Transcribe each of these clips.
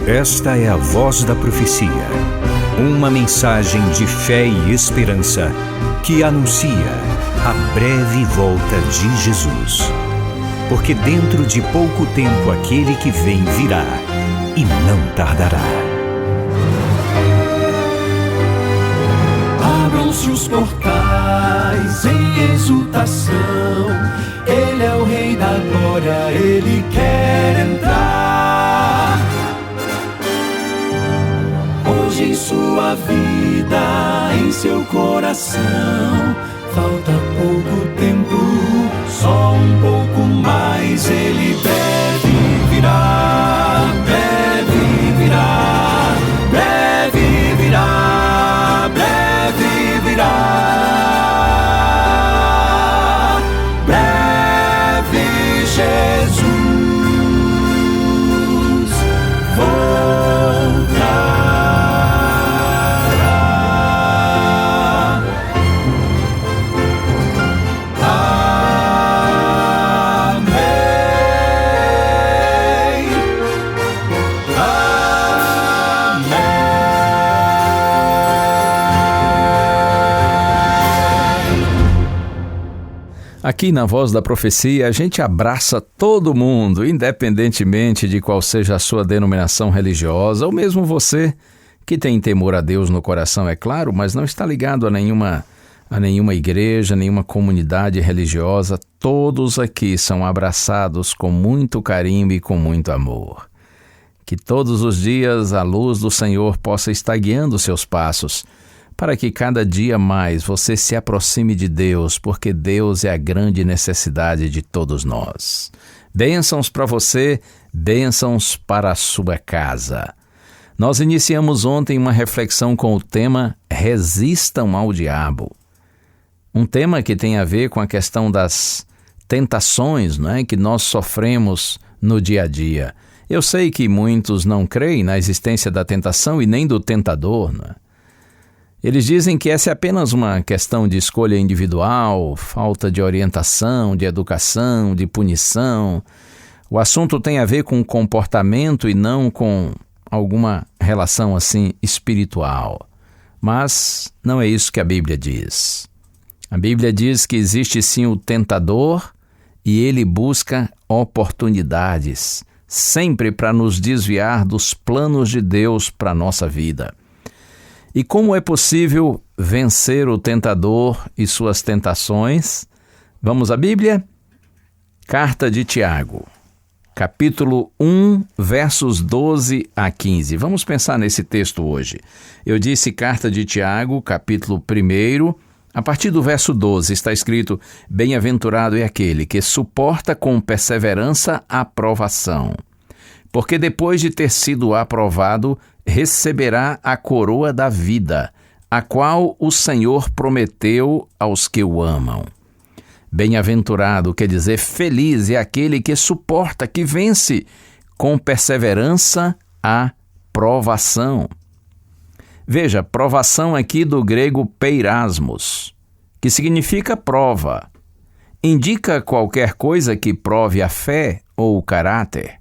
Esta é a Voz da Profecia, uma mensagem de fé e esperança que anuncia a breve volta de Jesus. Porque dentro de pouco tempo aquele que vem virá e não tardará. Abram-se os portais em exultação, Ele é o Rei da Glória, Ele quer entrar. Hoje em sua vida, em seu coração, falta pouco tempo, só um pouco mais, Ele deve virar, breve virá, breve virá, breve virá, breve Jesus voltará. Aqui na Voz da Profecia, a gente abraça todo mundo, independentemente de qual seja a sua denominação religiosa, ou mesmo você que tem temor a Deus no coração, é claro, mas não está ligado a nenhuma igreja, nenhuma comunidade religiosa. Todos aqui são abraçados com muito carinho e com muito amor. Que todos os dias a luz do Senhor possa estar guiando seus passos, para que cada dia mais você se aproxime de Deus, porque Deus é a grande necessidade de todos nós. Bênçãos para você, bênçãos para a sua casa. Nós iniciamos ontem uma reflexão com o tema Resistam ao Diabo. Um tema que tem a ver com a questão das tentações, que nós sofremos no dia a dia. Eu sei que muitos não creem na existência da tentação e nem do tentador, Eles dizem que essa é apenas uma questão de escolha individual, falta de orientação, de educação, de punição. O assunto tem a ver com comportamento e não com alguma relação assim espiritual. Mas não é isso que a Bíblia diz. A Bíblia diz que existe sim o tentador e ele busca oportunidades, sempre para nos desviar dos planos de Deus para a nossa vida. E como é possível vencer o tentador e suas tentações? Vamos à Bíblia? Carta de Tiago, capítulo 1, versos 12 a 15. Vamos pensar nesse texto hoje. Eu disse Carta de Tiago, capítulo 1, a partir do verso 12, está escrito: Bem-aventurado é aquele que suporta com perseverança a provação, porque depois de ter sido aprovado, receberá a coroa da vida, a qual o Senhor prometeu aos que o amam. Bem-aventurado quer dizer feliz é aquele que suporta, que vence com perseverança a provação. Veja, provação aqui do grego peirasmos, que significa prova. Indica qualquer coisa que prove a fé ou o caráter.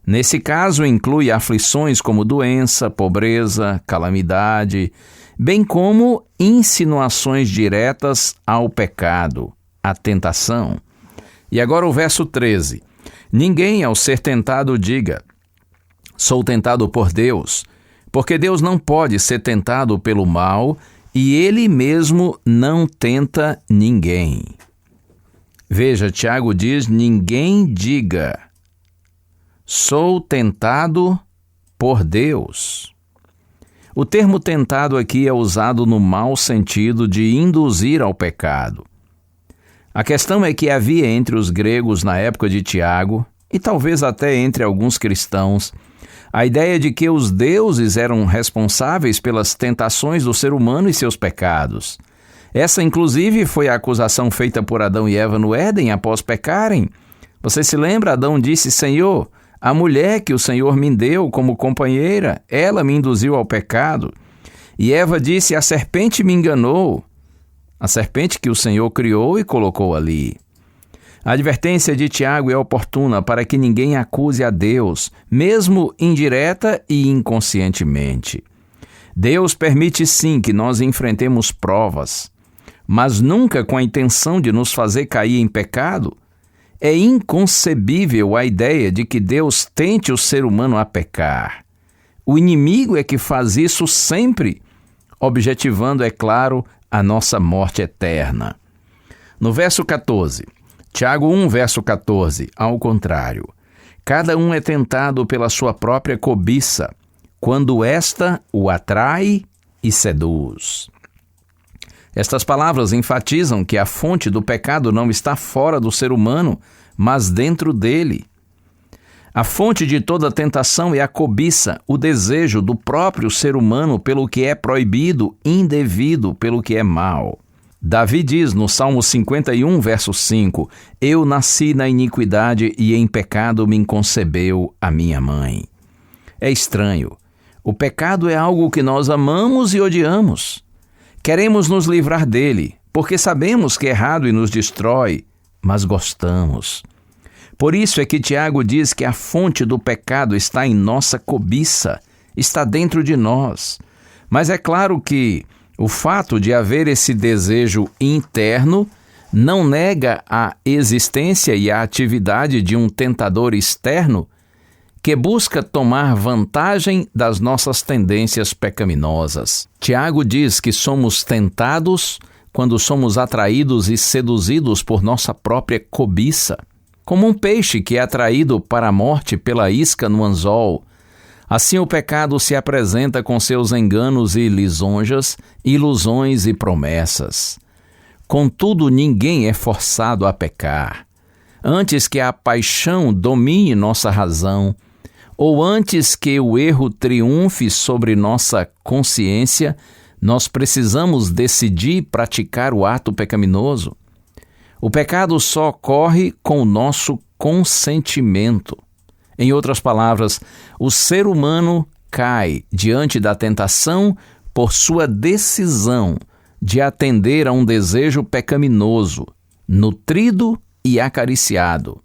Nesse caso, inclui aflições como doença, pobreza, calamidade, bem como insinuações diretas ao pecado, à tentação. E agora o verso 13. Ninguém, ao ser tentado, diga: sou tentado por Deus, porque Deus não pode ser tentado pelo mal e Ele mesmo não tenta ninguém. Veja, Tiago diz: ninguém diga: sou tentado por Deus. O termo tentado aqui é usado no mau sentido de induzir ao pecado. A questão é que havia entre os gregos na época de Tiago, e talvez até entre alguns cristãos, a ideia de que os deuses eram responsáveis pelas tentações do ser humano e seus pecados. Essa, inclusive, foi a acusação feita por Adão e Eva no Éden após pecarem. Você se lembra? Adão disse: Senhor, a mulher que o Senhor me deu como companheira, ela me induziu ao pecado. E Eva disse: a serpente me enganou. A serpente que o Senhor criou e colocou ali. A advertência de Tiago é oportuna para que ninguém acuse a Deus, mesmo indireta e inconscientemente. Deus permite sim que nós enfrentemos provas, mas nunca com a intenção de nos fazer cair em pecado. É inconcebível a ideia de que Deus tente o ser humano a pecar. O inimigo é que faz isso sempre, objetivando, é claro, a nossa morte eterna. No verso 14, Tiago 1, verso 14, ao contrário, cada um é tentado pela sua própria cobiça, quando esta o atrai e seduz. Estas palavras enfatizam que a fonte do pecado não está fora do ser humano, mas dentro dele. A fonte de toda tentação é a cobiça, o desejo do próprio ser humano pelo que é proibido, indevido, pelo que é mal. Davi diz no Salmo 51, verso 5, Eu nasci na iniquidade e em pecado me concebeu a minha mãe. É estranho. O pecado é algo que nós amamos e odiamos. Queremos nos livrar dele, porque sabemos que é errado e nos destrói, mas gostamos. Por isso é que Tiago diz que a fonte do pecado está em nossa cobiça, está dentro de nós. Mas é claro que o fato de haver esse desejo interno não nega a existência e a atividade de um tentador externo que busca tomar vantagem das nossas tendências pecaminosas. Tiago diz que somos tentados quando somos atraídos e seduzidos por nossa própria cobiça. Como um peixe que é atraído para a morte pela isca no anzol, assim o pecado se apresenta com seus enganos e lisonjas, ilusões e promessas. Contudo, ninguém é forçado a pecar. Antes que a paixão domine nossa razão, ou antes que o erro triunfe sobre nossa consciência, nós precisamos decidir praticar o ato pecaminoso. O pecado só ocorre com o nosso consentimento. Em outras palavras, o ser humano cai diante da tentação por sua decisão de atender a um desejo pecaminoso, nutrido e acariciado.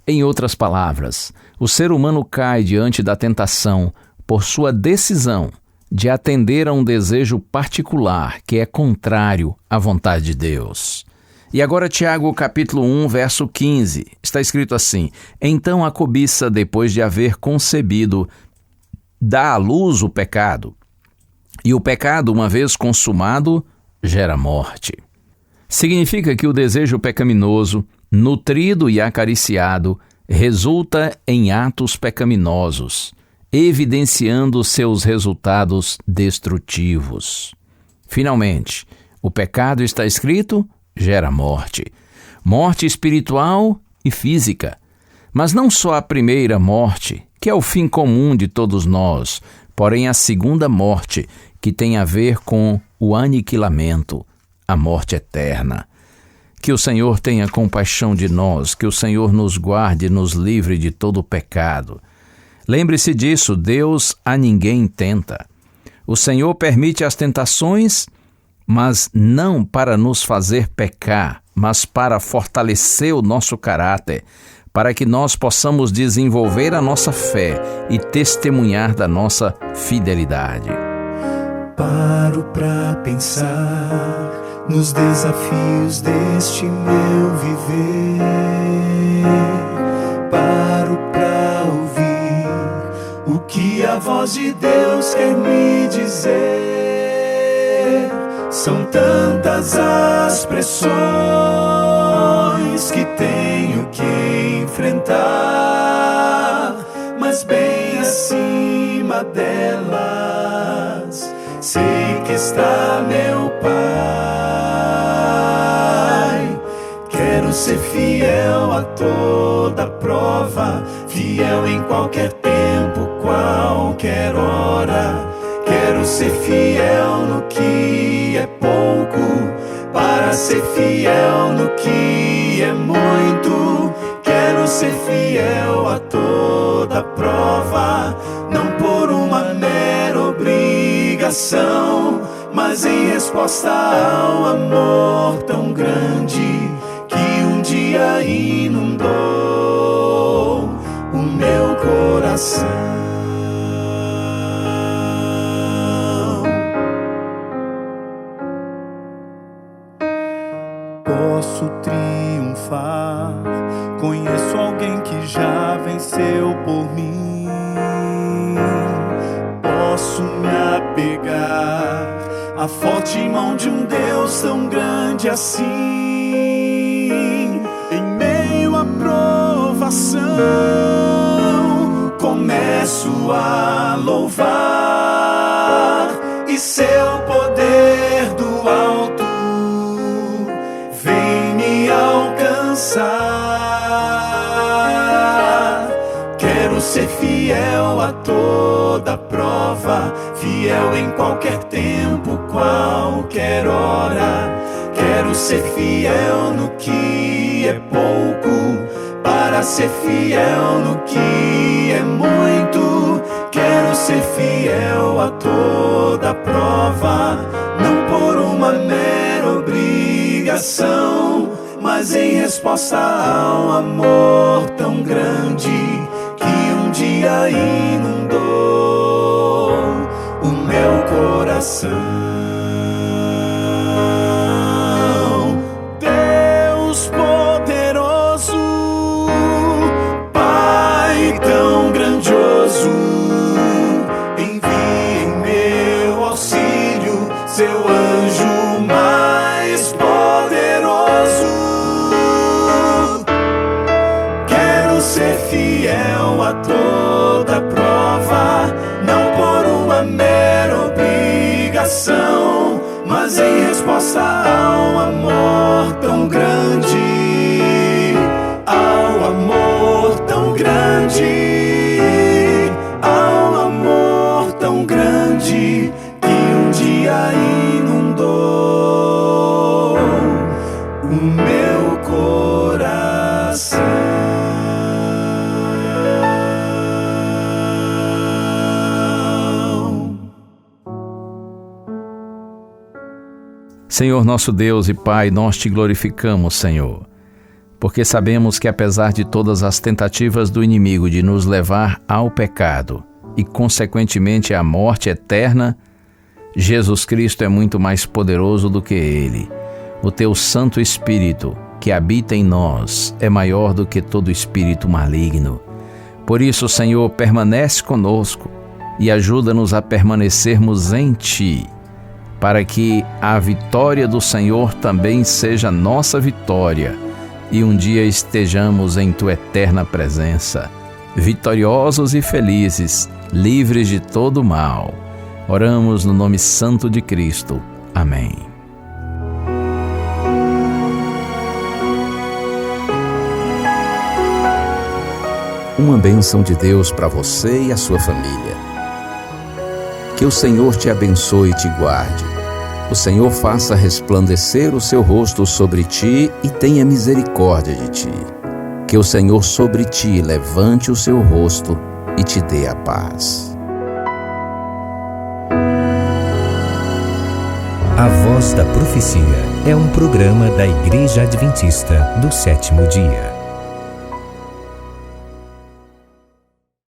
Em outras palavras, o ser humano cai diante da tentação por sua decisão de atender a um desejo particular que é contrário à vontade de Deus. E agora Tiago capítulo 1, verso 15, está escrito assim: Então a cobiça, depois de haver concebido, dá à luz o pecado. E o pecado, uma vez consumado, gera morte. Significa que o desejo pecaminoso, nutrido e acariciado, resulta em atos pecaminosos, evidenciando seus resultados destrutivos. Finalmente, o pecado, está escrito, gera morte. Morte espiritual e física. Mas não só a primeira morte, que é o fim comum de todos nós, porém a segunda morte, que tem a ver com o aniquilamento, a morte eterna. Que o Senhor tenha compaixão de nós, que o Senhor nos guarde e nos livre de todo o pecado. Lembre-se disso, Deus a ninguém tenta. O Senhor permite as tentações, mas não para nos fazer pecar, mas para fortalecer o nosso caráter, para que nós possamos desenvolver a nossa fé e testemunhar da nossa fidelidade. Paro pra pensar nos desafios deste meu viver. Paro pra ouvir o que a voz de Deus quer me dizer. São tantas as pressões que tenho que enfrentar, mas bem acima delas sei que está meu Pai. Quero ser fiel a toda prova, fiel em qualquer tempo, qualquer hora. Quero ser fiel no que é pouco, para ser fiel no que é muito. Quero ser fiel a toda prova, não por uma mera obrigação, mas em resposta ao amor tão grande que um dia inundou o meu coração. Posso triunfar, conheço alguém que já venceu por mim. Posso me apegar à forte mão de um Deus tão grande assim. Em meio à provação, começo a louvar, e seu poder do alto vem me alcançar. Quero ser fiel a toda prova, fiel em qualquer tempo, qualquer hora. Quero ser fiel no que é pouco, para ser fiel no que é muito. Quero ser fiel a toda prova, não por uma mera obrigação, mas em resposta ao amor tão grande que um dia inundou o meu coração. Deus poderoso, Pai tão grandioso, envie em meu auxílio seu anjo mais poderoso. Quero ser fiel a toda prova, não por uma mera obrigação, mas em resposta ao amor tão grande, ao amor tão grande, ao amor tão grande que um dia inundou o meu coração. Senhor nosso Deus e Pai, nós te glorificamos, Senhor, porque sabemos que apesar de todas as tentativas do inimigo de nos levar ao pecado e, consequentemente, à morte eterna, Jesus Cristo é muito mais poderoso do que ele. O teu Santo Espírito, que habita em nós, é maior do que todo espírito maligno. Por isso, Senhor, permanece conosco e ajuda-nos a permanecermos em Ti, para que a vitória do Senhor também seja nossa vitória e um dia estejamos em Tua eterna presença, vitoriosos e felizes, livres de todo mal. Oramos no nome santo de Cristo. Amém. Uma bênção de Deus para você e a sua família. Que o Senhor te abençoe e te guarde. O Senhor faça resplandecer o seu rosto sobre ti e tenha misericórdia de ti. Que o Senhor sobre ti levante o seu rosto e te dê a paz. A Voz da Profecia é um programa da Igreja Adventista do Sétimo Dia.